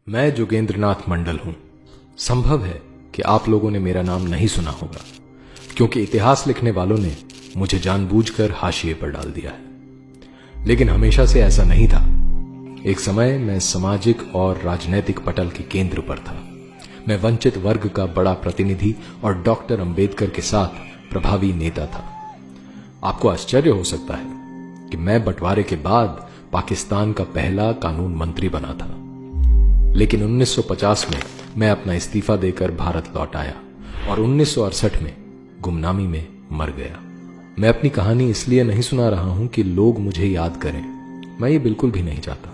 मैं जोगेंद्रनाथ मंडल हूं। संभव है कि आप लोगों ने मेरा नाम नहीं सुना होगा, क्योंकि इतिहास लिखने वालों ने मुझे जानबूझकर हाशिए पर डाल दिया है। लेकिन हमेशा से ऐसा नहीं था। एक समय मैं सामाजिक और राजनैतिक पटल के केंद्र पर था। मैं वंचित वर्ग का बड़ा प्रतिनिधि और डॉक्टर अंबेडकर के साथ प्रभावी नेता था। आपको आश्चर्य हो सकता है कि मैं बंटवारे के बाद पाकिस्तान का पहला कानून मंत्री बना था, लेकिन 1950 में मैं अपना इस्तीफा देकर भारत लौट आया और 1968 में गुमनामी में मर गया। मैं अपनी कहानी इसलिए नहीं सुना रहा हूं कि लोग मुझे याद करें। मैं ये बिल्कुल भी नहीं चाहता।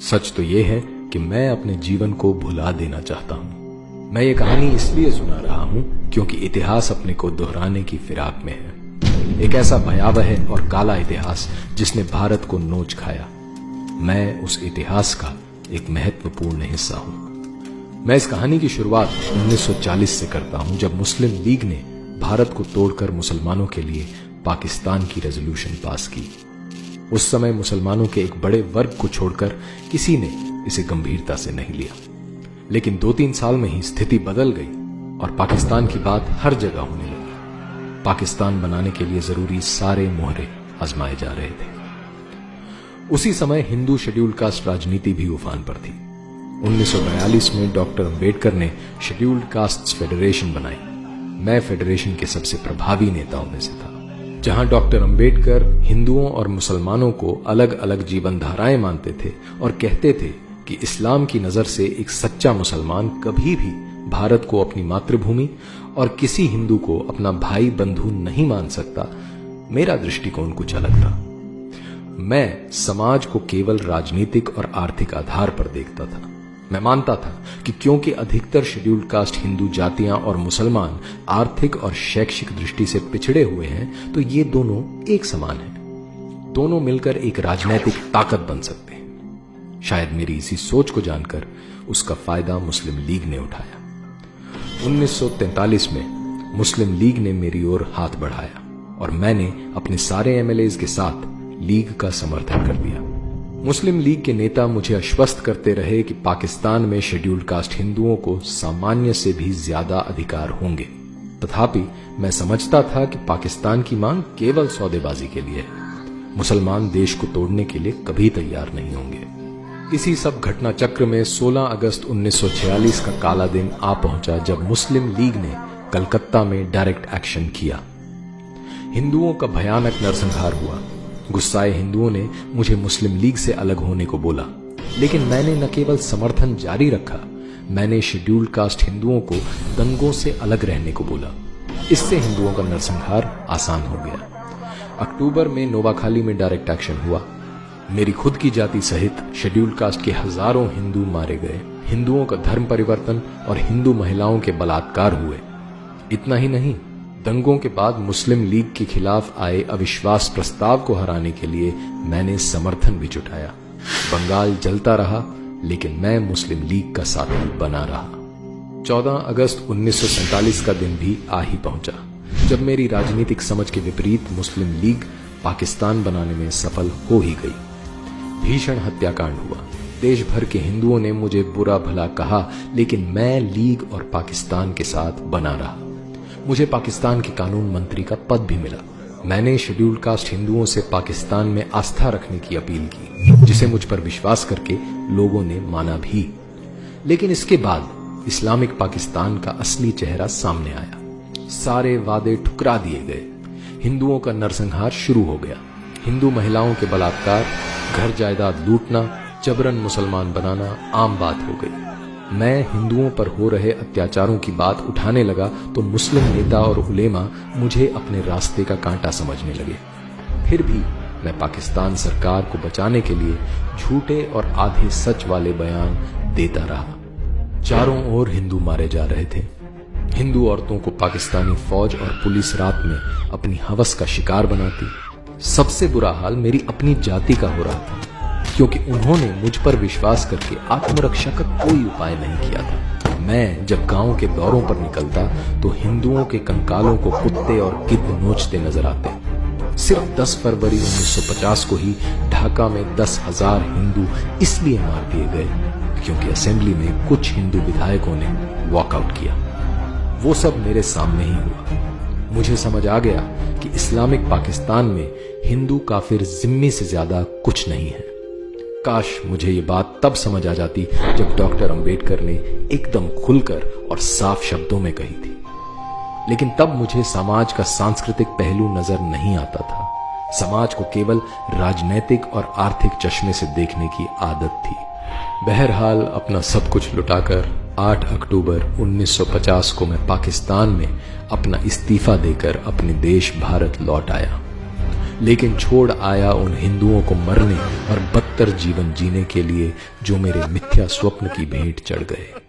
सच तो यह है कि मैं अपने जीवन को भुला देना चाहता हूं। मैं ये कहानी इसलिए सुना रहा हूं क्योंकि इतिहास अपने को दोहराने की फिराक में है। एक ऐसा भयावह और काला इतिहास जिसने भारत को नोच खाया। मैं उस इतिहास का एक महत्वपूर्ण हिस्सा हूं। मैं इस कहानी की शुरुआत 1940 से करता हूं, जब मुस्लिम लीग ने भारत को तोड़कर मुसलमानों के लिए पाकिस्तान की रेजोल्यूशन पास की। उस समय मुसलमानों के एक बड़े वर्ग को छोड़कर किसी ने इसे गंभीरता से नहीं लिया, लेकिन 2-3 साल में ही स्थिति बदल गई और पाकिस्तान की बात हर जगह होने लगी। पाकिस्तान बनाने के लिए जरूरी सारे मोहरे आजमाए जा रहे थे। उसी समय हिंदू शेड्यूल कास्ट राजनीति भी उफान पर थी। 1942 में डॉक्टर अंबेडकर ने शेड्यूल्ड कास्ट्स फेडरेशन बनाई। मैं फेडरेशन के सबसे प्रभावी नेताओं में से था। जहां डॉक्टर अंबेडकर हिंदुओं और मुसलमानों को अलग अलग जीवन धाराएं मानते थे और कहते थे कि इस्लाम की नजर से एक सच्चा मुसलमान कभी भी भारत को अपनी मातृभूमि और किसी हिंदू को अपना भाई बंधु नहीं मान सकता, मेरा दृष्टिकोण कुछ अलग था। मैं समाज को केवल राजनीतिक और आर्थिक आधार पर देखता था। मैं मानता था कि क्योंकि अधिकतर शेड्यूल्ड कास्ट हिंदू जातियां और मुसलमान आर्थिक और शैक्षिक दृष्टि से पिछड़े हुए हैं, तो ये दोनों एक समान हैं। दोनों मिलकर एक राजनीतिक ताकत बन सकते हैं। शायद मेरी इसी सोच को जानकर उसका फायदा मुस्लिम लीग ने उठाया। 1943 में मुस्लिम लीग ने मेरी ओर हाथ बढ़ाया और मैंने अपने सारे एमएलएज के साथ लीग का समर्थन कर दिया। मुस्लिम लीग के नेता मुझे आश्वस्त करते रहे कि पाकिस्तान में शेड्यूल्ड कास्ट हिंदुओं को सामान्य से भी ज्यादा अधिकार होंगे। तथापि मैं समझता था कि पाकिस्तान की मांग केवल सौदेबाजी के लिए है। मुसलमान देश को तोड़ने के लिए कभी तैयार नहीं होंगे। इसी सब घटना चक्र में 16 अगस्त 1946 का काला दिन आ पहुंचा, जब मुस्लिम लीग ने कलकत्ता में डायरेक्ट एक्शन किया। हिंदुओं का भयानक नरसंहार हुआ। गुस्साए हिंदुओं ने मुझे मुस्लिम लीग से अलग होने को बोला, लेकिन मैंने न केवल समर्थन जारी रखा, मैंने शेड्यूल्ड कास्ट हिंदुओं को दंगों से अलग रहने को बोला। इससे हिंदुओं का नरसंहार आसान हो गया। अक्टूबर में नोवाखाली में डायरेक्ट एक्शन हुआ। मेरी खुद की जाति सहित शेड्यूल्ड कास्ट के हजारों हिंदू मारे गए। हिंदुओं का धर्म परिवर्तन और हिंदू महिलाओं के बलात्कार हुए। इतना ही नहीं, दंगों के बाद मुस्लिम लीग के खिलाफ आए अविश्वास प्रस्ताव को हराने के लिए मैंने समर्थन भी जुटाया। बंगाल जलता रहा, लेकिन मैं मुस्लिम लीग का साथी बना रहा। 14 अगस्त 1947 का दिन भी आ ही पहुंचा, जब मेरी राजनीतिक समझ के विपरीत मुस्लिम लीग पाकिस्तान बनाने में सफल हो ही गई। भीषण हत्याकांड हुआ। देश भर के हिंदुओं ने मुझे बुरा भला कहा, लेकिन मैं लीग और पाकिस्तान के साथ बना रहा। मुझे पाकिस्तान के कानून मंत्री का पद भी मिला। मैंने शेड्यूल्ड कास्ट हिंदुओं से पाकिस्तान में आस्था रखने की अपील की, जिसे मुझ पर विश्वास करके लोगों ने माना भी। लेकिन इसके बाद इस्लामिक पाकिस्तान का असली चेहरा सामने आया। सारे वादे ठुकरा दिए गए। हिंदुओं का नरसंहार शुरू हो गया। हिंदू महिलाओं के बलात्कार, घर जायदाद लूटना, जबरन मुसलमान बनाना आम बात हो गई। मैं हिंदुओं पर हो रहे अत्याचारों की बात उठाने लगा तो मुस्लिम नेता और उलेमा मुझे अपने रास्ते का कांटा समझने लगे। फिर भी मैं पाकिस्तान सरकार को बचाने के लिए झूठे और आधे सच वाले बयान देता रहा। चारों ओर हिंदू मारे जा रहे थे। हिंदू औरतों को पाकिस्तानी फौज और पुलिस रात में अपनी हवस का शिकार बनाती। सबसे बुरा हाल मेरी अपनी जाति का हो रहा था, क्योंकि उन्होंने मुझ पर विश्वास करके आत्मरक्षा का कोई उपाय नहीं किया था। मैं जब गांव के दौरों पर निकलता तो हिंदुओं के कंकालों को कुत्ते और गिद्ध नोचते नजर आते। सिर्फ 10 फरवरी 1950 को ही ढाका में 10,000 हिंदू इसलिए मार दिए गए क्योंकि असेंबली में कुछ हिंदू विधायकों ने वॉकआउट किया। वो सब मेरे सामने ही हुआ। मुझे समझ आ गया कि इस्लामिक पाकिस्तान में हिंदू काफिर जिम्मी से ज्यादा कुछ नहीं है। काश मुझे ये बात तब समझ आ जाती जब डॉक्टर अंबेडकर ने एकदम खुलकर और साफ शब्दों में कही थी। लेकिन तब मुझे समाज का सांस्कृतिक पहलू नजर नहीं आता था। समाज को केवल राजनैतिक और आर्थिक चश्मे से देखने की आदत थी। बहरहाल अपना सब कुछ लुटाकर 8 अक्टूबर 1950 को मैं पाकिस्तान में अपना इस्तीफा देकर अपने देश भारत लौट आया। लेकिन छोड़ आया उन हिंदुओं को मरने और बदतर जीवन जीने के लिए जो मेरे मिथ्या स्वप्न की भेंट चढ़ गए।